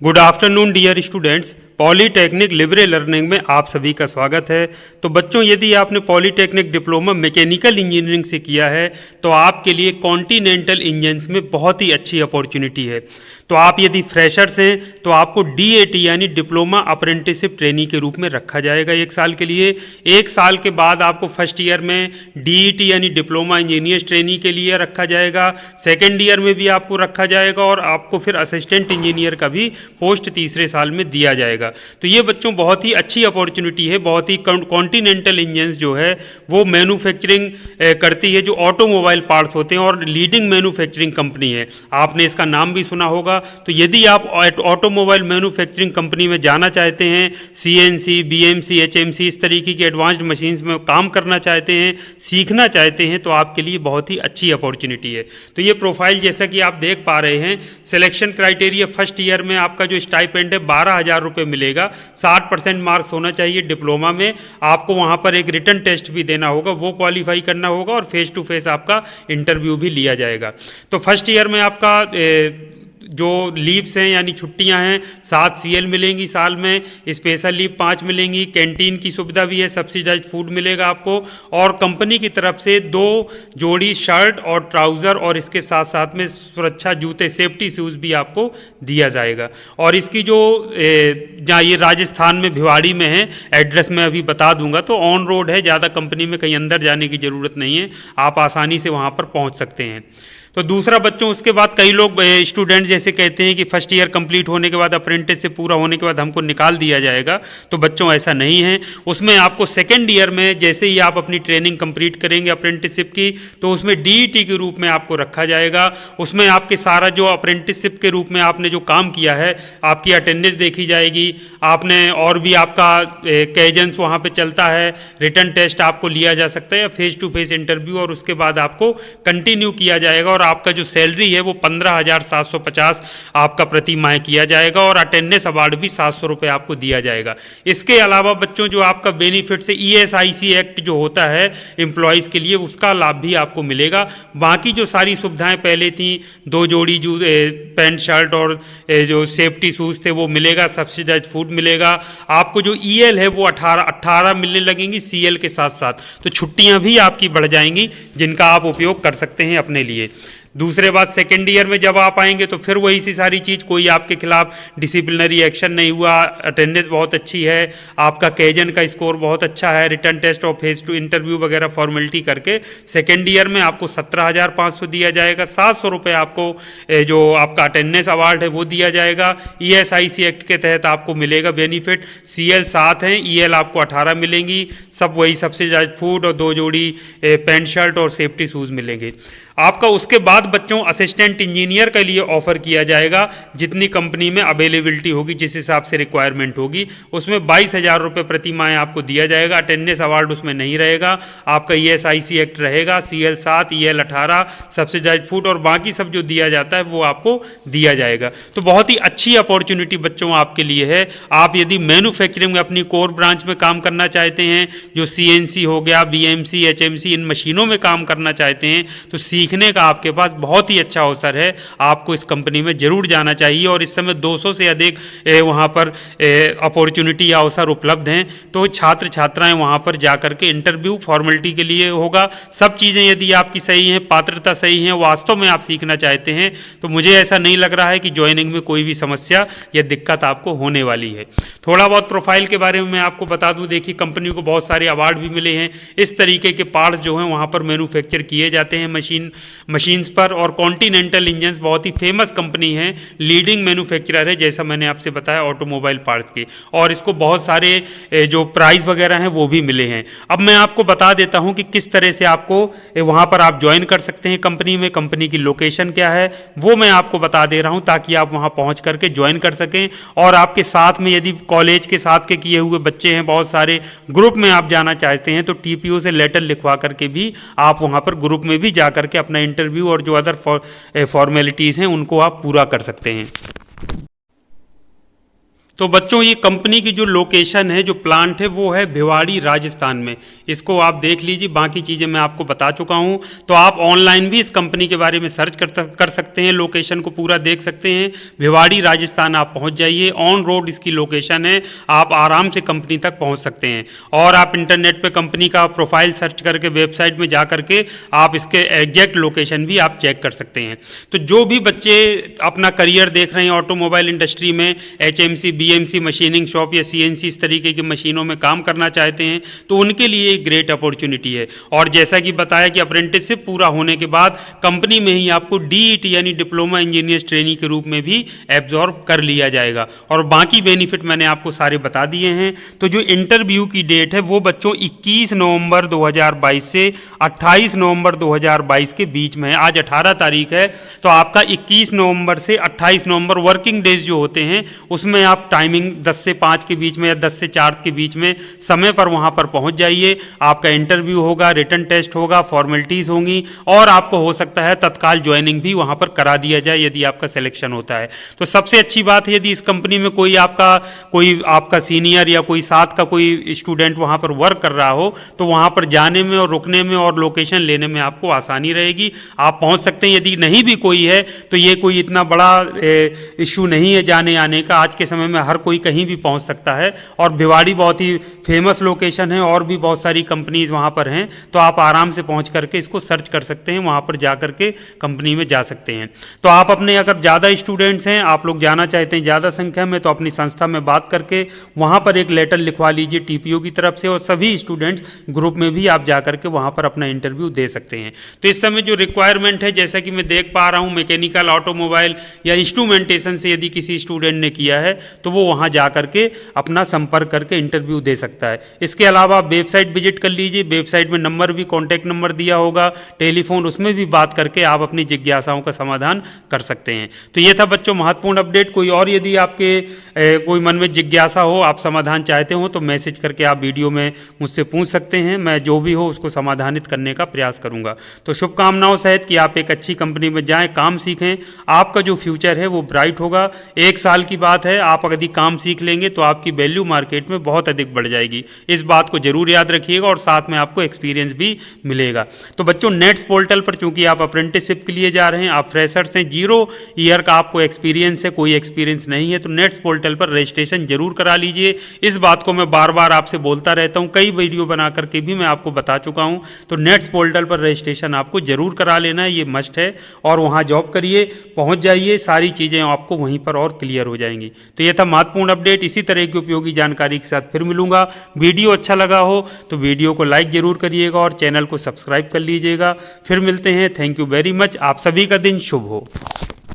Good afternoon dear students. Polytechnic libre learning में आप सभी का स्वागत है। तो बच्चों, यदि आपने पॉलीटेक्निक डिप्लोमा मैकेनिकल इंजीनियरिंग से किया है तो आपके लिए कॉन्टिनेंटल इंजन्स में बहुत ही अच्छी अपॉर्चुनिटी है। तो आप यदि फ्रेशर्स हैं तो आपको डीएटी यानी डिप्लोमा अप्रेंटिसशिप ट्रेनी के रूप में रखा जाएगा 1 साल के लिए। 1 साल के बाद आपको फर्स्ट ईयर में डीईटी यानी डिप्लोमा इंजीनियर्स ट्रेनी के लिए रखा जाएगा। सेकेंड ईयर में भी आपको रखा जाएगा और आपको फिर असिस्टेंट इंजीनियर का भी पोस्ट तीसरे साल में दिया जाएगा। तो ये बच्चों बहुत ही अच्छी अपॉर्चुनिटी है। बहुत ही कॉन्टिनेंटल इंजन्स जो है वो मैन्युफैक्चरिंग करती है, जो ऑटोमोबाइल पार्ट्स होते हैं, और लीडिंग मैन्युफैक्चरिंग कंपनी है। आपने इसका नाम भी सुना होगा। तो यदि आप ऑटोमोबाइल मैन्युफैक्चरिंग कंपनी में जाना चाहते हैं, सीएनसी, बीएमसी, एचएमसी इस तरीके की एडवांस्ड मशीन्स में काम करना चाहते हैं, सीखना चाहते हैं, तो आपके लिए बहुत ही अच्छी अपॉर्चुनिटी है। तो ये प्रोफाइल जैसा कि आप देख पा रहे हैं, सिलेक्शन क्राइटेरिया फर्स्ट ईयर में आपका जो स्टाइपेंड है 12,000 रुपये मिलेगा। 60% मार्क्स होना चाहिए डिप्लोमा में। आपको वहाँ पर एक रिटन टेस्ट भी देना होगा, वो क्वालिफाई करना होगा, और फेस टू फेस आपका इंटरव्यू भी लिया जाएगा। तो फर्स्ट ईयर में आपका जो लीव्स हैं यानी छुट्टियां हैं 7 सीएल मिलेंगी साल में, स्पेशल लीव 5 मिलेंगी, कैंटीन की सुविधा भी है, सब्सिडाइज फूड मिलेगा आपको, और कंपनी की तरफ से 2 जोड़ी शर्ट और ट्राउज़र और इसके साथ साथ में सुरक्षा जूते, सेफ्टी शूज़ भी आपको दिया जाएगा। और इसकी जो जहाँ ये राजस्थान में भिवाड़ी में है, एड्रेस मैं अभी बता दूंगा। तो ऑन रोड है, ज़्यादा कंपनी में कहीं अंदर जाने की ज़रूरत नहीं है, आप आसानी से वहाँ पर पहुँच सकते हैं। तो दूसरा बच्चों, उसके बाद कई लोग स्टूडेंट जैसे कहते हैं कि फर्स्ट ईयर कंप्लीट होने के बाद, अप्रेंटिस से पूरा होने के बाद हमको निकाल दिया जाएगा। तो बच्चों ऐसा नहीं है। उसमें आपको सेकेंड ईयर में जैसे ही आप अपनी ट्रेनिंग कंप्लीट करेंगे अप्रेंटिसशिप की, तो उसमें डीईटी के रूप में आपको रखा जाएगा। उसमें आपके सारा जो अप्रेंटिसशिप के रूप में आपने जो काम किया है, आपकी अटेंडेंस देखी जाएगी, आपने और भी आपका कैजेंस वहाँ पर चलता है, रिटन टेस्ट आपको लिया जा सकता है या फेस टू फेस इंटरव्यू, और उसके बाद आपको कंटिन्यू किया जाएगा। और आपका जो सैलरी है वो 15,750 आपका प्रति माह किया जाएगा, और अटेंडेंस अवार्ड भी 700 रुपये आपको दिया जाएगा। इसके अलावा बच्चों, जो आपका बेनिफिट से ईएसआईसी एक्ट जो होता है एम्प्लॉयज़ के लिए, उसका लाभ भी आपको मिलेगा। बाकी जो सारी सुविधाएं पहले थी, 2 जोड़ी जो पैंट शर्ट और जो सेफ्टी शूज़ थे वो मिलेगा, सब्सिडाइज फूड मिलेगा। आपको जो ईएल है वो 18 मिलने लगेंगी सीएल के साथ साथ। तो छुट्टियां भी आपकी बढ़ जाएंगी, जिनका आप उपयोग कर सकते हैं अपने लिए। दूसरे बात, सेकेंड ईयर में जब आप आएंगे तो फिर वही सी सारी चीज़, कोई आपके खिलाफ डिसिप्लिनरी एक्शन नहीं हुआ, अटेंडेंस बहुत अच्छी है, आपका कैजन का स्कोर बहुत अच्छा है, रिटर्न टेस्ट और फेस टू इंटरव्यू वगैरह फॉर्मेलिटी करके सेकेंड ईयर में आपको 17,500 दिया जाएगा। 700 रुपये आपको जो आपका अटेंडेंस अवार्ड है वो दिया जाएगा। ईएसआईसी एक्ट के तहत आपको मिलेगा बेनिफिट। सीएल 7 हैं, ईएल आपको 18 मिलेंगी, सब वही सब्सिडाइज्ड फूड और 2 जोड़ी पैंट शर्ट और सेफ्टी शूज़ मिलेंगे आपका। उसके बाद बच्चों, असिस्टेंट इंजीनियर के लिए ऑफर किया जाएगा, जितनी कंपनी में अवेलेबिलिटी होगी, जिस हिसाब से रिक्वायरमेंट होगी, उसमें 22,000 रुपये प्रति माह आपको दिया जाएगा। अटेंडेंस अवार्ड उसमें नहीं रहेगा, आपका ईएसआईसी एक्ट रहेगा, सीएल 7, ईएल 18, सब्सिडाइज्ड फूड और बाकी सब जो दिया जाता है वो आपको दिया जाएगा। तो बहुत ही अच्छी अपॉर्चुनिटी बच्चों आपके लिए है। आप यदि मैन्युफैक्चरिंग में अपनी कोर ब्रांच में काम करना चाहते हैं, जो सीएनसी हो गया, बीएमसी, एचएमसी, इन मशीनों में काम करना चाहते हैं, तो सीखने का आपके पास बहुत ही अच्छा अवसर है। आपको इस कंपनी में जरूर जाना चाहिए, और इस समय 200 से अधिक वहाँ पर अपॉर्चुनिटी या अवसर उपलब्ध हैं। तो छात्र छात्राएं वहाँ पर जा करके इंटरव्यू फॉर्मेलिटी के लिए होगा। सब चीज़ें यदि आपकी सही हैं, पात्रता सही है, वास्तव में आप सीखना चाहते हैं, तो मुझे ऐसा नहीं लग रहा है कि ज्वाइनिंग में कोई भी समस्या या दिक्कत आपको होने वाली है। थोड़ा बहुत प्रोफाइल के बारे में मैं आपको बता दूं। देखिए, कंपनी को बहुत सारे अवार्ड भी मिले हैं। इस तरीके के पार्ट्स जो हैं वहाँ पर मैन्युफैक्चर किए जाते हैं मशीन्स पर। और कॉन्टिनेंटल इंजन्स बहुत ही फेमस कंपनी है, लीडिंग मैन्युफैक्चरर है, जैसा मैंने आपसे बताया ऑटोमोबाइल पार्ट्स की, और इसको बहुत सारे जो प्राइज वगैरह हैं वो भी मिले हैं। अब मैं आपको बता देता हूं कि किस तरह से आपको वहां पर आप ज्वाइन कर सकते हैं कंपनी में। कंपनी की लोकेशन क्या है वो मैं आपको बता दे रहा हूं, ताकि आप वहां पहुंच करके ज्वाइन कर सकें। और आपके साथ में यदि कॉलेज के साथ के किए हुए बच्चे हैं, बहुत सारे ग्रुप में आप जाना चाहते हैं, तो टीपीओ से लेटर लिखवा करके भी आप वहां पर ग्रुप में भी जा करके अपना इंटरव्यू और जो अदर फॉर्मेलिटीज़ हैं उनको आप पूरा कर सकते हैं। तो बच्चों ये कंपनी की जो लोकेशन है, जो प्लांट है, वो है भिवाड़ी राजस्थान में। इसको आप देख लीजिए, बाकी चीज़ें मैं आपको बता चुका हूँ। तो आप ऑनलाइन भी इस कंपनी के बारे में सर्च कर सकते हैं, लोकेशन को पूरा देख सकते हैं। भिवाड़ी राजस्थान आप पहुँच जाइए, ऑन रोड इसकी लोकेशन है, आप आराम से कंपनी तक पहुँच सकते हैं। और आप इंटरनेट पर कंपनी का प्रोफाइल सर्च करके वेबसाइट में जा करके आप इसके एग्जैक्ट लोकेशन भी आप चेक कर सकते हैं। तो जो भी बच्चे अपना करियर देख रहे हैं ऑटोमोबाइल इंडस्ट्री में, एचएमसी, बीएमसी, मशीनिंग शॉप या सीएनसी इस तरीके की मशीनों में काम करना चाहते हैं, तो उनके लिए एक ग्रेट अपॉर्चुनिटी है। और जैसा कि बताया कि अप्रेंटिसशिप पूरा होने के बाद कंपनी में ही आपको डीईटी यानी डिप्लोमा इंजीनियर ट्रेनी के रूप में भी एब्जॉर्ब कर लिया जाएगा। और बाकी बेनिफिट मैंने आपको सारे बता दिए हैं। तो जो इंटरव्यू की डेट है वो बच्चों 21 नवंबर 2022 से 28 नवंबर 2022 के बीच में है। आज 18 तारीख है, तो आपका 21 नवंबर से 28 नवंबर वर्किंग डेज जो होते हैं उसमें आप टाइमिंग 10 से 5 के बीच में या 10 से 4 के बीच में समय पर वहां पर पहुंच जाइए। आपका इंटरव्यू होगा, रिटन टेस्ट होगा, फॉर्मेलिटीज़ होंगी और आपको हो सकता है तत्काल ज्वाइनिंग भी वहां पर करा दिया जाए यदि आपका सिलेक्शन होता है। तो सबसे अच्छी बात है, यदि इस कंपनी में कोई आपका सीनियर या कोई साथ का कोई स्टूडेंट वहां पर वर्क कर रहा हो तो वहां पर जाने में और रुकने में और लोकेशन लेने में आपको आसानी रहेगी, आप पहुंच सकते हैं। यदि नहीं भी कोई है तो ये कोई इतना बड़ा इशू नहीं है जाने आने का। आज के समय में हर कोई कहीं भी पहुंच सकता है और भिवाड़ी बहुत ही फेमस लोकेशन है और भी बहुत सारी कंपनीज वहां पर हैं, तो आप आराम से पहुंच करके इसको सर्च कर सकते हैं, वहां पर जा करके कंपनी में जा सकते हैं। तो आप अपने अगर ज़्यादा स्टूडेंट्स हैं, आप लोग जाना चाहते हैं ज़्यादा संख्या में, तो अपनी संस्था में बात करके वहां पर एक लेटर लिखवा लीजिए टीपीओ की तरफ से और सभी स्टूडेंट्स ग्रुप में भी आप जा करके वहां पर अपना इंटरव्यू दे सकते हैं। तो इस समय जो रिक्वायरमेंट है, जैसा कि मैं देख पा रहा हूं, मैकेनिकल, ऑटोमोबाइल या इंस्ट्रूमेंटेशन से यदि किसी स्टूडेंट ने किया है तो वो वहां जा करके अपना संपर्क करके इंटरव्यू दे सकता है। इसके अलावा आप वेबसाइट विजिट कर लीजिए, वेबसाइट में नंबर भी, कॉन्टैक्ट नंबर दिया होगा, टेलीफोन, उसमें भी बात करके आप अपनी जिज्ञासाओं का समाधान कर सकते हैं। तो ये था बच्चों महत्वपूर्ण अपडेट। कोई और यदि आपके कोई मन में जिज्ञासा हो, आप समाधान चाहते हो, तो मैसेज करके आप वीडियो में मुझसे पूछ सकते हैं। मैं जो भी हो उसको समाधानित करने का प्रयास करूंगा। तो शुभकामनाओं सहित कि आप एक अच्छी कंपनी में जाएं, काम सीखें, आपका जो फ्यूचर है वो ब्राइट होगा। 1 साल की बात है, आप यदि काम सीख लेंगे तो आपकी वैल्यू मार्केट में बहुत अधिक बढ़ जाएगी। इस बात को जरूर याद रखिएगा और साथ में आपको एक्सपीरियंस भी मिलेगा। तो बच्चों नेट्स पोर्टल पर, चूंकि आप अप्रेंटिसशिप के लिए जा रहे हैं, आप फ्रेशर्स हैं, 0 ईयर का आपको एक्सपीरियंस है, कोई एक्सपीरियंस नहीं है, तो नेट्स पोर्टल पर रजिस्ट्रेशन जरूर करा लीजिए। इस बात को मैं बार बार आपसे बोलता रहता हूं, कई वीडियो बना करके भी मैं आपको बता चुका हूं। तो नेट्स पोर्टल पर रजिस्ट्रेशन आपको जरूर करा लेना है, ये मस्ट है। और वहां जॉब करिए, पहुंच जाइए, सारी चीज़ें आपको वहीं पर और क्लियर हो जाएंगी। तो यह था महत्वपूर्ण अपडेट। इसी तरह की उपयोगी जानकारी के साथ फिर मिलूंगा। वीडियो अच्छा लगा हो तो वीडियो को लाइक जरूर करिएगा और चैनल को सब्सक्राइब कर लीजिएगा। फिर मिलते हैं। Thank you very much. आप सभी का दिन शुभ हो।